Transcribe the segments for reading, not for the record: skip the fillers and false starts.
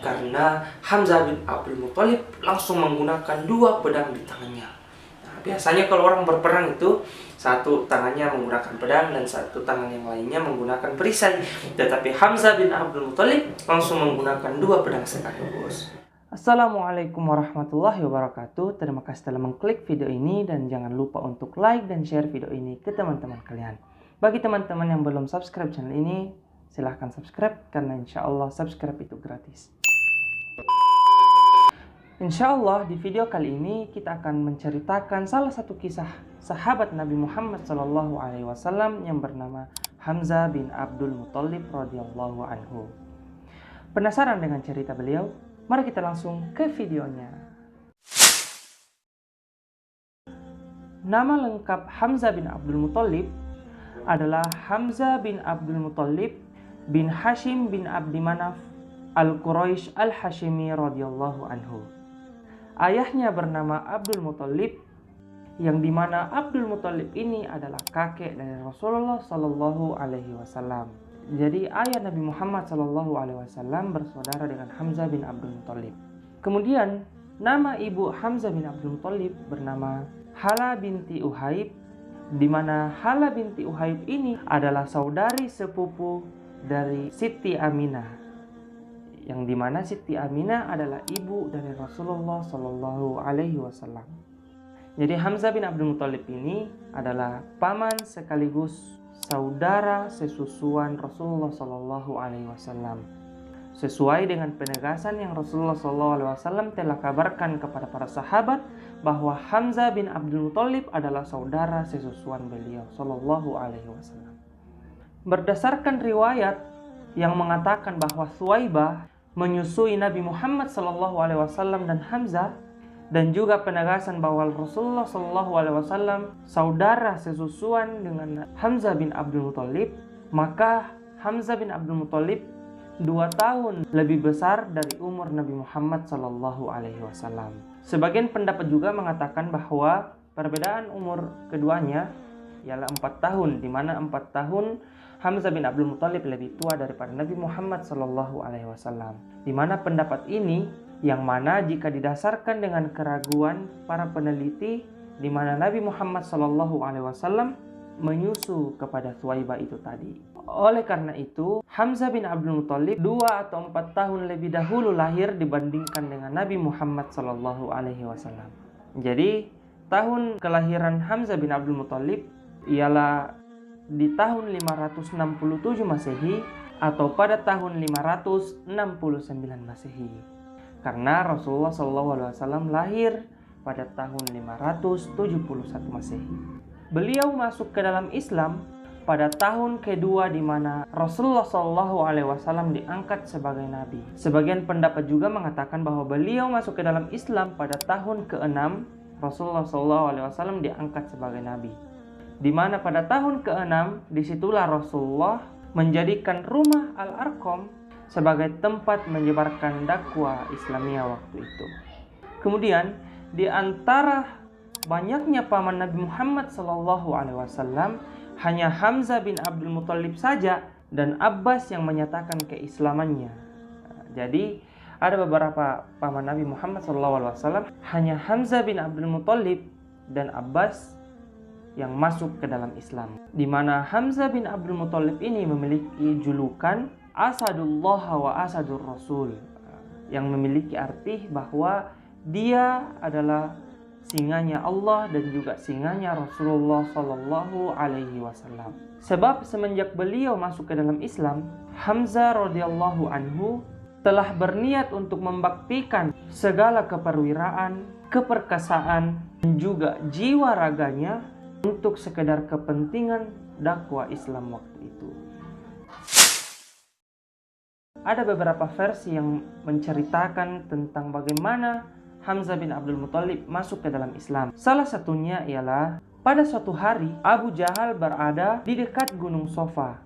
Karena Hamzah bin Abdul Muthalib langsung menggunakan 2 pedang di tangannya. Nah, biasanya kalau orang berperang itu satu tangannya menggunakan pedang dan satu tangan yang lainnya menggunakan perisai. Tetapi Hamzah bin Abdul Muthalib langsung menggunakan 2 pedang sekaligus. Assalamualaikum warahmatullahi wabarakatuh. Terima kasih telah mengklik video ini dan jangan lupa untuk like dan share video ini ke teman-teman kalian. Bagi teman-teman yang belum subscribe channel ini, silahkan subscribe karena insya Allah subscribe itu gratis. Insya Allah di video kali ini kita akan menceritakan salah satu kisah sahabat Nabi Muhammad SAW yang bernama Hamzah bin Abdul Muthalib radhiyallahu anhu. Penasaran dengan cerita beliau? Mari kita langsung ke videonya. Nama lengkap Hamzah bin Abdul Muthalib adalah Hamzah bin Abdul Muthalib bin Hashim bin Abdi Manaf al-Quraisy al-Hashimi radhiyallahu anhu. Ayahnya bernama Abdul Muthalib, yang dimana Abdul Muthalib ini adalah kakek dari Rasulullah Sallallahu Alaihi Wasallam. Jadi ayah Nabi Muhammad Sallallahu Alaihi Wasallam bersaudara dengan Hamzah bin Abdul Muthalib. Kemudian nama ibu Hamzah bin Abdul Muthalib bernama Hala binti Uhaib, di mana Hala binti Uhaib ini adalah saudari sepupu dari Siti Aminah, yang dimana Siti Aminah adalah ibu dari Rasulullah Sallallahu Alaihi Wasallam. Jadi Hamzah bin Abdul Muthalib ini adalah paman sekaligus saudara sesusuan Rasulullah Sallallahu Alaihi Wasallam. Sesuai dengan penegasan yang Rasulullah Sallallahu Alaihi Wasallam telah kabarkan kepada para sahabat bahwa Hamzah bin Abdul Muthalib adalah saudara sesusuan beliau Sallallahu Alaihi Wasallam. Berdasarkan riwayat yang mengatakan bahwa Thuwaibah menyusui Nabi Muhammad SAW dan Hamzah, dan juga penegasan bahwa Rasulullah SAW saudara sesusuan dengan Hamzah bin Abdul Muthalib, maka Hamzah bin Abdul Muthalib 2 tahun lebih besar dari umur Nabi Muhammad SAW. Sebagian pendapat juga mengatakan bahwa perbedaan umur keduanya ialah 4 tahun, di mana 4 tahun Hamzah bin Abdul Muthalib lebih tua daripada Nabi Muhammad SAW. Di mana pendapat ini yang mana jika didasarkan dengan keraguan para peneliti, di mana Nabi Muhammad SAW menyusu kepada Thuwaibah itu tadi. Oleh karena itu, Hamzah bin Abdul Muthalib 2 atau 4 tahun lebih dahulu lahir dibandingkan dengan Nabi Muhammad SAW. Jadi tahun kelahiran Hamzah bin Abdul Muthalib ialah di tahun 567 Masehi atau pada tahun 569 Masehi. Karena Rasulullah SAW lahir pada tahun 571 Masehi. Beliau masuk ke dalam Islam pada tahun kedua di mana Rasulullah SAW diangkat sebagai nabi. Sebagian pendapat juga mengatakan bahwa beliau masuk ke dalam Islam pada tahun ke-6 Rasulullah SAW diangkat sebagai nabi. Di mana pada tahun ke-6 disitulah Rasulullah menjadikan rumah Al-Arqam sebagai tempat menyebarkan dakwah Islamiyah waktu itu. Kemudian di antara banyaknya paman Nabi Muhammad SAW, hanya Hamzah bin Abdul Muthalib saja dan Abbas yang menyatakan keislamannya. Jadi ada beberapa paman Nabi Muhammad SAW, hanya Hamzah bin Abdul Muthalib dan Abbas yang masuk ke dalam Islam. Di mana Hamzah bin Abdul Muthalib ini memiliki julukan Asadullah wa Asadur Rasul, yang memiliki arti bahwa dia adalah singanya Allah dan juga singanya Rasulullah Sallallahu Alaihi Wasallam. Sebab semenjak beliau masuk ke dalam Islam, Hamzah radhiyallahu anhu telah berniat untuk membaktikan segala keperwiraan, keperkasaan, dan juga jiwa raganya untuk sekedar kepentingan dakwah Islam waktu itu. Ada beberapa versi yang menceritakan tentang bagaimana Hamzah bin Abdul Muthalib masuk ke dalam Islam. Salah satunya ialah pada suatu hari Abu Jahal berada di dekat Gunung Sofa.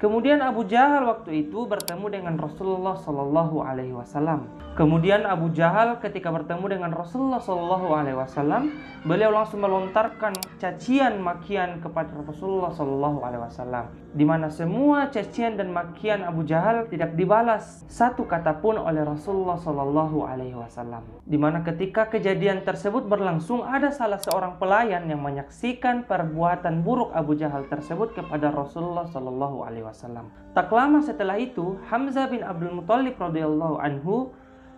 Kemudian Abu Jahal waktu itu bertemu dengan Rasulullah Shallallahu Alaihi Wasallam. Kemudian Abu Jahal ketika bertemu dengan Rasulullah Shallallahu Alaihi Wasallam, beliau langsung melontarkan cacian makian kepada Rasulullah Shallallahu Alaihi Wasallam, di mana semua cacian dan makian Abu Jahal tidak dibalas satu kata pun oleh Rasulullah Shallallahu Alaihi Wasallam. Di mana ketika kejadian tersebut berlangsung, ada salah seorang pelayan yang menyaksikan perbuatan buruk Abu Jahal tersebut kepada Rasulullah Shallallahu Alaihi Wasallam. Tak lama setelah itu, Hamzah bin Abdul Muthalib radhiyallahu anhu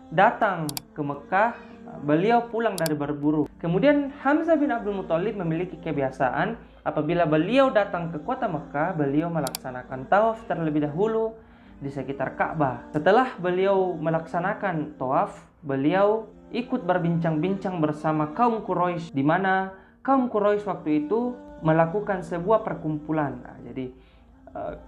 datang ke Mekah. Beliau pulang dari berburu. Kemudian Hamzah bin Abdul Muthalib memiliki kebiasaan apabila beliau datang ke kota Mekah, beliau melaksanakan tawaf terlebih dahulu di sekitar Ka'bah. Setelah beliau melaksanakan tawaf, beliau ikut berbincang-bincang bersama kaum Quraisy, di mana kaum Quraisy waktu itu melakukan sebuah perkumpulan. Jadi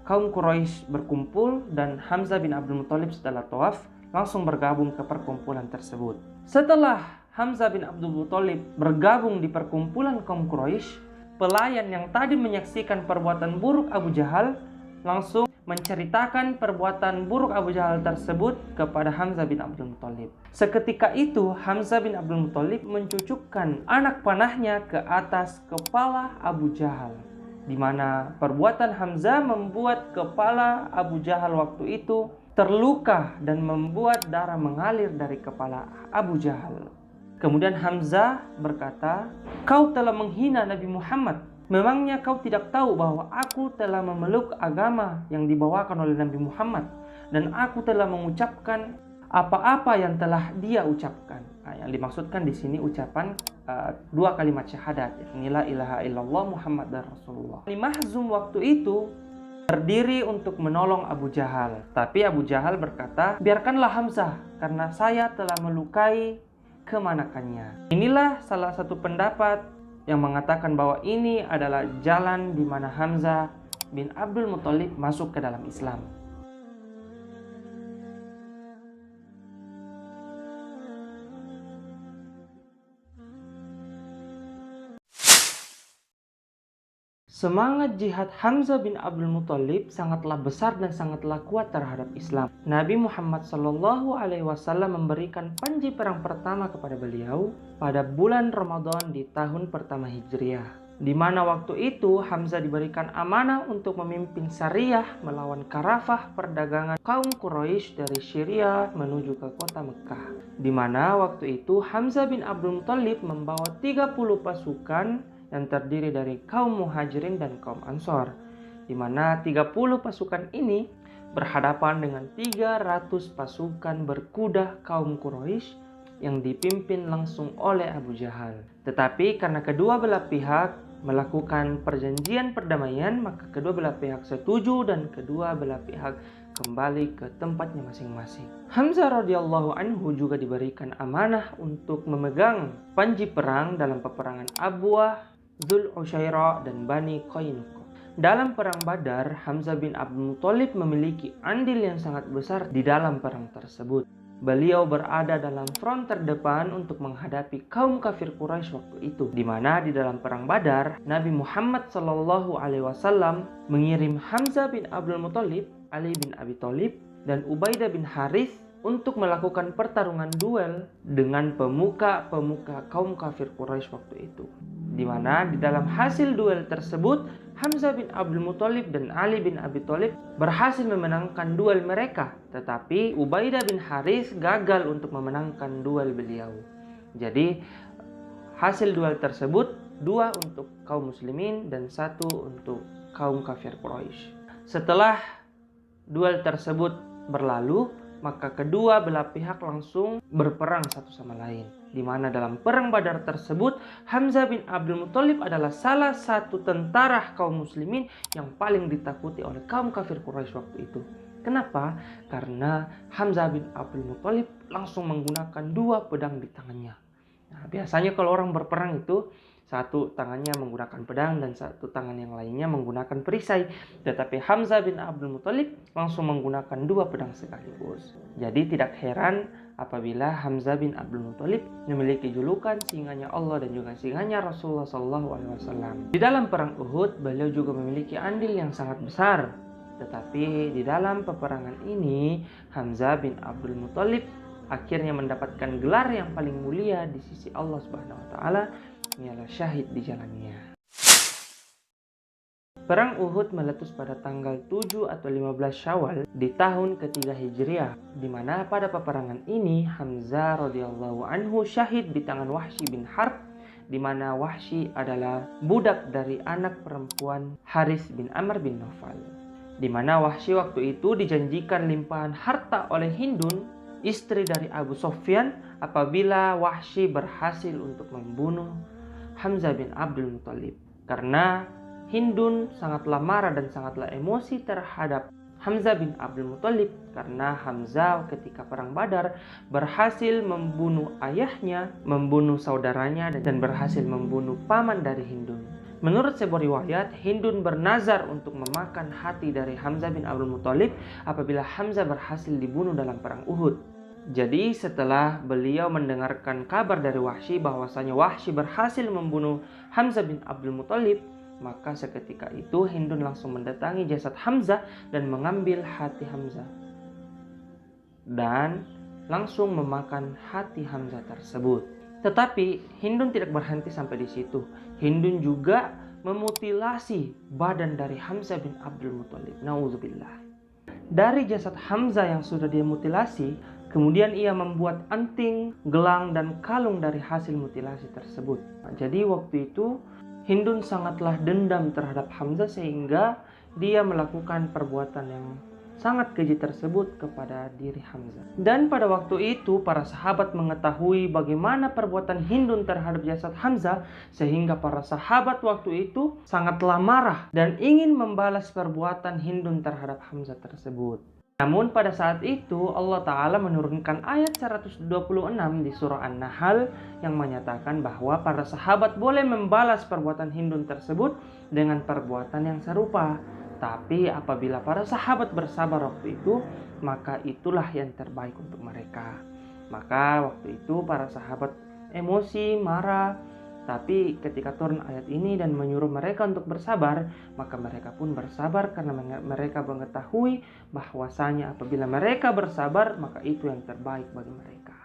kaum Quraisy berkumpul dan Hamzah bin Abdul Muthalib setelah tawaf langsung bergabung ke perkumpulan tersebut. Setelah Hamzah bin Abdul Muthalib bergabung di perkumpulan kaum Quraisy, pelayan yang tadi menyaksikan perbuatan buruk Abu Jahal langsung menceritakan perbuatan buruk Abu Jahal tersebut kepada Hamzah bin Abdul Muthalib. Seketika itu Hamzah bin Abdul Muthalib mencucukkan anak panahnya ke atas kepala Abu Jahal, di mana perbuatan Hamzah membuat kepala Abu Jahal waktu itu terluka dan membuat darah mengalir dari kepala Abu Jahal. Kemudian Hamzah berkata, "Kau telah menghina Nabi Muhammad. Memangnya kau tidak tahu bahwa aku telah memeluk agama yang dibawakan oleh Nabi Muhammad dan aku telah mengucapkan apa-apa yang telah dia ucapkan." Yang dimaksudkan di sini ucapan dua kalimat syahadat, yakni la ilaha illallah Muhammad dan Rasulullah. Mahzum waktu itu berdiri untuk menolong Abu Jahal. Tapi Abu Jahal berkata, "Biarkanlah Hamzah, karena saya telah melukai kemanakannya." Inilah salah satu pendapat yang mengatakan bahwa ini adalah jalan di mana Hamzah bin Abdul Muthalib masuk ke dalam Islam. Semangat jihad Hamzah bin Abdul Muthalib sangatlah besar dan sangatlah kuat terhadap Islam. Nabi Muhammad Shallallahu Alaihi Wasallam memberikan panji perang pertama kepada beliau pada bulan Ramadan di tahun pertama Hijriah, di mana waktu itu Hamzah diberikan amanah untuk memimpin Sariyah melawan karafah perdagangan kaum Quraisy dari Syria menuju ke kota Mekah, di mana waktu itu Hamzah bin Abdul Muthalib membawa 30 pasukan yang terdiri dari kaum Muhajirin dan kaum Ansor, di mana 30 pasukan ini berhadapan dengan 300 pasukan berkuda kaum Quraisy yang dipimpin langsung oleh Abu Jahal. Tetapi karena kedua belah pihak melakukan perjanjian perdamaian, maka kedua belah pihak setuju dan kedua belah pihak kembali ke tempatnya masing-masing. Hamzah radhiyallahu anhu juga diberikan amanah untuk memegang panji perang dalam peperangan Abwah, Dzul Usyairah dan Bani Qainuqa. Dalam perang Badar, Hamzah bin Abdul Muthalib memiliki andil yang sangat besar di dalam perang tersebut. Beliau berada dalam front terdepan untuk menghadapi kaum kafir Quraisy waktu itu, di mana di dalam perang Badar, Nabi Muhammad Shallallahu Alaihi Wasallam mengirim Hamzah bin Abdul Muthalib, Ali bin Abi Thalib, dan Ubaidah bin Harith untuk melakukan pertarungan duel dengan pemuka-pemuka kaum kafir Quraisy waktu itu, di mana di dalam hasil duel tersebut Hamzah bin Abdul Muthalib dan Ali bin Abi Thalib berhasil memenangkan duel mereka, tetapi Ubaidah bin Harith gagal untuk memenangkan duel beliau. Jadi hasil duel tersebut 2 untuk kaum muslimin dan 1 untuk kaum kafir Quraisy. Setelah duel tersebut berlalu, maka kedua belah pihak langsung berperang satu sama lain, di mana dalam perang Badar tersebut Hamzah bin Abdul Muthalib adalah salah satu tentara kaum muslimin yang paling ditakuti oleh kaum kafir Quraisy waktu itu. Kenapa? Karena Hamzah bin Abdul Muthalib langsung menggunakan 2 pedang di tangannya. Nah, biasanya kalau orang berperang itu satu tangannya menggunakan pedang dan satu tangan yang lainnya menggunakan perisai. Tetapi Hamzah bin Abdul Muthalib langsung menggunakan 2 pedang sekaligus. Jadi tidak heran apabila Hamzah bin Abdul Muthalib memiliki julukan singanya Allah dan juga singanya Rasulullah SAW. Di dalam perang Uhud, beliau juga memiliki andil yang sangat besar, Tetapi di dalam peperangan ini Hamzah bin Abdul Muthalib akhirnya mendapatkan gelar yang paling mulia di sisi Allah Subhanahu wa taala, ialah syahid di jalannya. Perang Uhud meletus pada tanggal 7 atau 15 Syawal di tahun ketiga Hijriah, di mana pada peperangan ini Hamzah radhiyallahu anhu syahid di tangan Wahsy bin Harb, di mana Wahsy adalah budak dari anak perempuan Haris bin Amr bin Naufal. Di mana Wahsy waktu itu dijanjikan limpahan harta oleh Hindun, istri dari Abu Sufyan, apabila Wahsy berhasil untuk membunuh Hamzah bin Abdul Muthalib. Karena Hindun sangatlah marah dan sangatlah emosi terhadap Hamzah bin Abdul Muthalib karena Hamzah ketika perang Badar berhasil membunuh ayahnya, membunuh saudaranya, dan berhasil membunuh paman dari Hindun. Menurut sebuah riwayat, Hindun bernazar untuk memakan hati dari Hamzah bin Abdul Muthalib apabila Hamzah berhasil dibunuh dalam perang Uhud. Jadi setelah beliau mendengarkan kabar dari Wahsy bahwasanya Wahsy berhasil membunuh Hamzah bin Abdul Muthalib, maka seketika itu Hindun langsung mendatangi jasad Hamzah dan mengambil hati Hamzah dan langsung memakan hati Hamzah tersebut. Tetapi Hindun tidak berhenti sampai di situ. Hindun juga memutilasi badan dari Hamzah bin Abdul Muthalib. Nauzubillah. Dari jasad Hamzah yang sudah dimutilasi, kemudian ia membuat anting, gelang, dan kalung dari hasil mutilasi tersebut. Jadi waktu itu Hindun sangatlah dendam terhadap Hamzah sehingga dia melakukan perbuatan yang sangat keji tersebut kepada diri Hamzah. Dan pada waktu itu para sahabat mengetahui bagaimana perbuatan Hindun terhadap jasad Hamzah, sehingga para sahabat waktu itu sangatlah marah dan ingin membalas perbuatan Hindun terhadap Hamzah tersebut. Namun pada saat itu Allah Ta'ala menurunkan ayat 126 di surah An-Nahl yang menyatakan bahwa para sahabat boleh membalas perbuatan Hindun tersebut dengan perbuatan yang serupa. Tapi apabila para sahabat bersabar waktu itu, maka itulah yang terbaik untuk mereka. Maka waktu itu para sahabat emosi, marah. Tapi ketika turun ayat ini dan menyuruh mereka untuk bersabar, maka mereka pun bersabar karena mereka mengetahui bahwasanya apabila mereka bersabar, maka itu yang terbaik bagi mereka.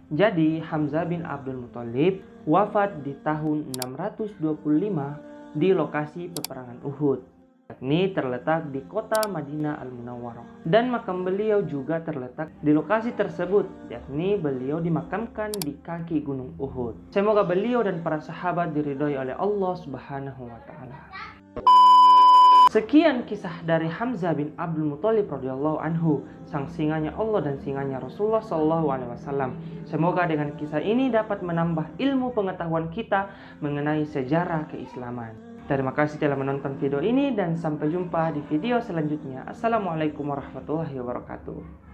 Jadi Hamzah bin Abdul Muthalib wafat di tahun 625 di lokasi peperangan Uhud. Yakni terletak di kota Madinah Al-Munawwarah. Dan makam beliau juga terletak di lokasi tersebut, yakni beliau dimakamkan di kaki gunung Uhud. Semoga beliau dan para sahabat diridhoi oleh Allah Subhanahu wa taala. Sekian kisah dari Hamzah bin Abdul Muthalib radhiyallahu anhu, sang singanya Allah dan singanya Rasulullah sallallahu alaihi wasallam. Semoga dengan kisah ini dapat menambah ilmu pengetahuan kita mengenai sejarah keislaman. Terima kasih telah menonton video ini dan sampai jumpa di video selanjutnya. Assalamualaikum warahmatullahi wabarakatuh.